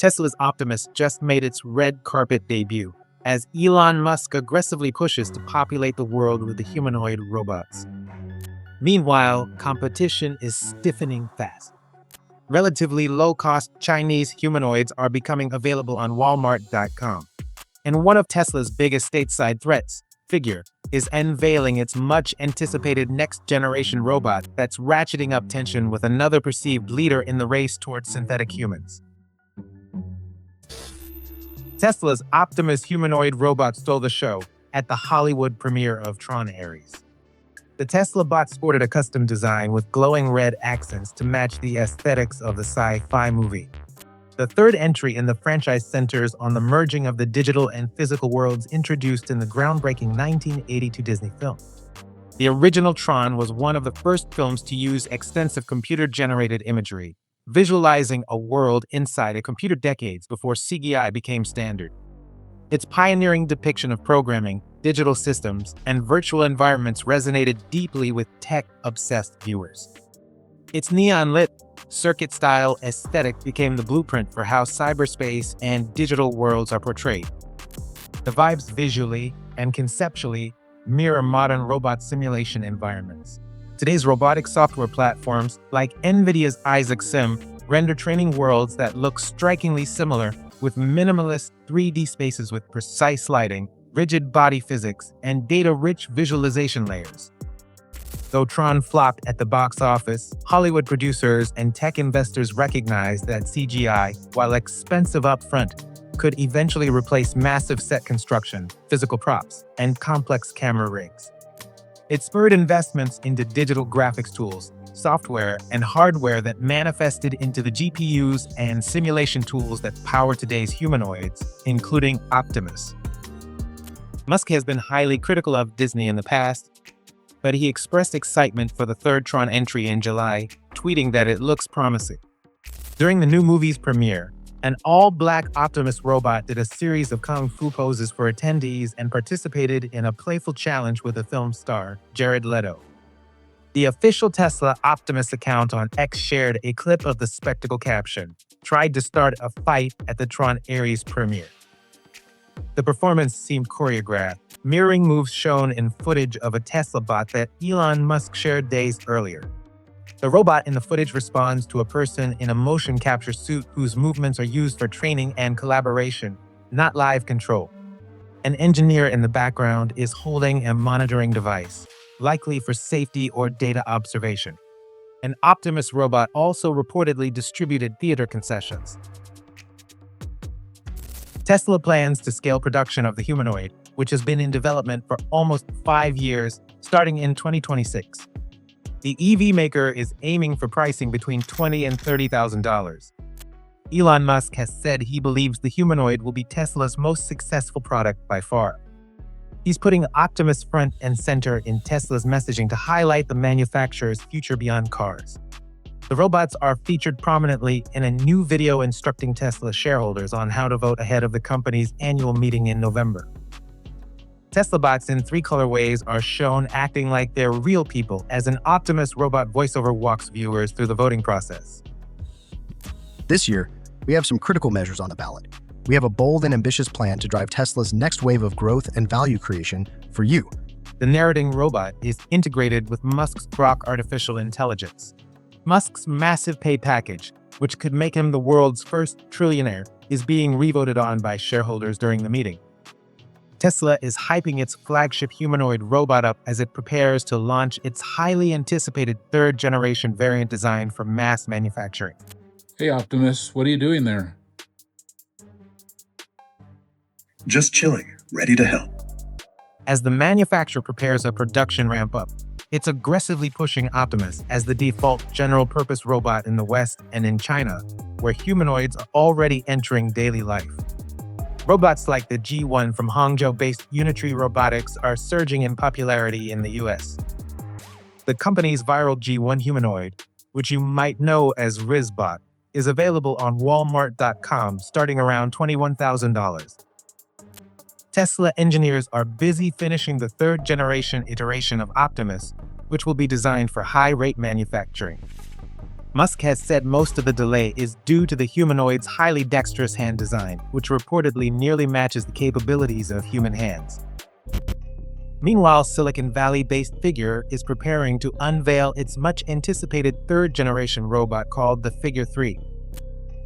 Tesla's Optimus just made its red carpet debut, as Elon Musk aggressively pushes to populate the world with the humanoid robots. Meanwhile, competition is stiffening fast. Relatively low-cost Chinese humanoids are becoming available on Walmart.com. And one of Tesla's biggest stateside threats, Figure, is unveiling its much-anticipated next-generation robot that's ratcheting up tension with another perceived leader in the race towards synthetic humans. Tesla's Optimus humanoid robot stole the show at the Hollywood premiere of Tron Ares. The TeslaBot sported a custom design with glowing red accents to match the aesthetics of the sci-fi movie. The third entry in the franchise centers on the merging of the digital and physical worlds introduced in the groundbreaking 1982 Disney film. The original Tron was one of the first films to use extensive computer-generated imagery, visualizing a world inside a computer decades before CGI became standard. Its pioneering depiction of programming, digital systems, and virtual environments resonated deeply with tech-obsessed viewers. Its neon-lit, circuit-style aesthetic became the blueprint for how cyberspace and digital worlds are portrayed. The vibes visually and conceptually mirror modern robot simulation environments. Today's robotic software platforms, like NVIDIA's Isaac Sim, render training worlds that look strikingly similar, with minimalist 3D spaces with precise lighting, rigid body physics, and data-rich visualization layers. Though Tron flopped at the box office, Hollywood producers and tech investors recognized that CGI, while expensive upfront, could eventually replace massive set construction, physical props, and complex camera rigs. It spurred investments into digital graphics tools, software, and hardware that manifested into the GPUs and simulation tools that power today's humanoids, including Optimus. Musk has been highly critical of Disney in the past, but he expressed excitement for the third Tron entry in July, tweeting that it looks promising. During the new movie's premiere, an all-black Optimus robot did a series of kung fu poses for attendees and participated in a playful challenge with the film star, Jared Leto. The official Tesla Optimus account on X shared a clip of the spectacle caption, "Tried to start a fight at the Tron Ares premiere." The performance seemed choreographed, mirroring moves shown in footage of a TeslaBot that Elon Musk shared days earlier. The robot in the footage responds to a person in a motion capture suit whose movements are used for training and collaboration, not live control. An engineer in the background is holding a monitoring device, likely for safety or data observation. An Optimus robot also reportedly distributed theater concessions. Tesla plans to scale production of the humanoid, which has been in development for almost 5 years, starting in 2026. The EV maker is aiming for pricing between $20,000 and $30,000. Elon Musk has said he believes the humanoid will be Tesla's most successful product by far. He's putting Optimus front and center in Tesla's messaging to highlight the manufacturer's future beyond cars. The robots are featured prominently in a new video instructing Tesla shareholders on how to vote ahead of the company's annual meeting in November. TeslaBots in 3 colorways are shown acting like they're real people as an Optimus robot voiceover walks viewers through the voting process. This year, we have some critical measures on the ballot. We have a bold and ambitious plan to drive Tesla's next wave of growth and value creation for you. The narrating robot is integrated with Musk's Grok artificial intelligence. Musk's massive pay package, which could make him the world's first trillionaire, is being revoted on by shareholders during the meeting. Tesla is hyping its flagship humanoid robot up as it prepares to launch its highly anticipated third-generation variant designed for mass manufacturing. Hey Optimus, what are you doing there? Just chilling, ready to help. As the manufacturer prepares a production ramp-up, it's aggressively pushing Optimus as the default general-purpose robot in the West and in China, where humanoids are already entering daily life. Robots like the G1 from Hangzhou-based Unitree Robotics are surging in popularity in the US. The company's viral G1 humanoid, which you might know as Rizzbot, is available on Walmart.com starting around $21,000. Tesla engineers are busy finishing the third-generation iteration of Optimus, which will be designed for high-rate manufacturing. Musk has said most of the delay is due to the humanoid's highly dexterous hand design, which reportedly nearly matches the capabilities of human hands. Meanwhile, Silicon Valley-based Figure is preparing to unveil its much-anticipated third-generation robot called the Figure 3.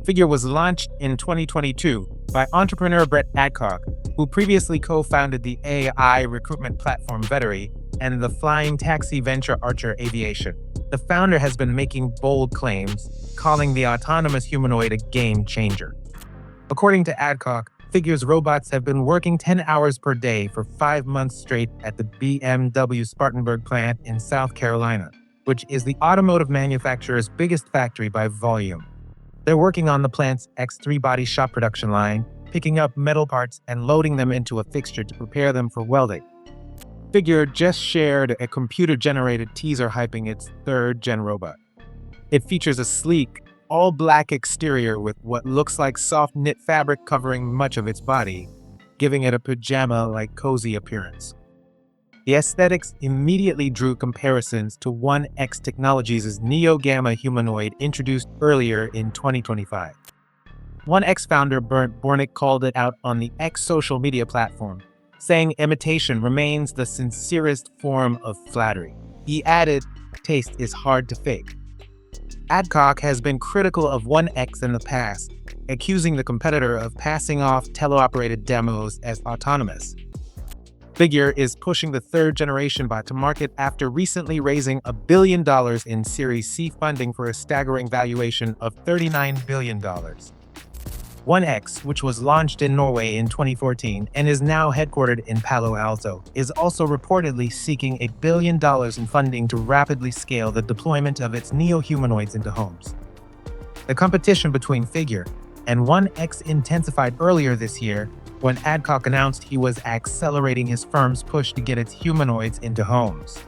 Figure was launched in 2022 by entrepreneur Brett Adcock, who previously co-founded the AI recruitment platform Vettery and the flying taxi venture Archer Aviation. The founder has been making bold claims, calling the autonomous humanoid a game changer. According to Adcock, Figure's robots have been working 10 hours per day for 5 months straight at the BMW Spartanburg plant in South Carolina, which is the automotive manufacturer's biggest factory by volume. They're working on the plant's X3 body shop production line, picking up metal parts and loading them into a fixture to prepare them for welding. Figure just shared a computer-generated teaser hyping its third-gen robot. It features a sleek, all-black exterior with what looks like soft knit fabric covering much of its body, giving it a pajama-like cozy appearance. The aesthetics immediately drew comparisons to 1X Technologies' Neo Gamma humanoid introduced earlier in 2025. 1X founder Bernd Bornick called it out on the X social media platform, saying imitation remains the sincerest form of flattery. He added, "Taste is hard to fake." Adcock has been critical of 1X in the past, accusing the competitor of passing off teleoperated demos as autonomous. Figure is pushing the third-generation bot to market after recently raising $1 billion in Series C funding for a staggering valuation of $39 billion. 1X, which was launched in Norway in 2014 and is now headquartered in Palo Alto, is also reportedly seeking $1 billion in funding to rapidly scale the deployment of its neo-humanoids into homes. The competition between Figure and 1X intensified earlier this year when Adcock announced he was accelerating his firm's push to get its humanoids into homes.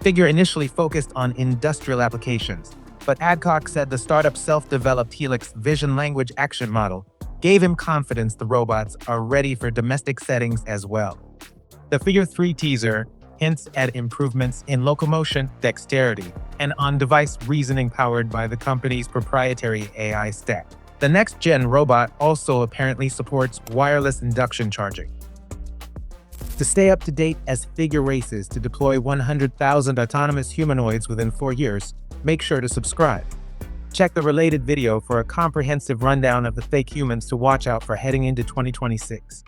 Figure initially focused on industrial applications, but Adcock said the startup's self-developed Helix vision language action model gave him confidence the robots are ready for domestic settings as well. The Figure 3 teaser hints at improvements in locomotion, dexterity, and on-device reasoning powered by the company's proprietary AI stack. The next-gen robot also apparently supports wireless induction charging. To stay up to date as Figure races to deploy 100,000 autonomous humanoids within 4 years, make sure to subscribe. Check the related video for a comprehensive rundown of the fake humans to watch out for heading into 2026.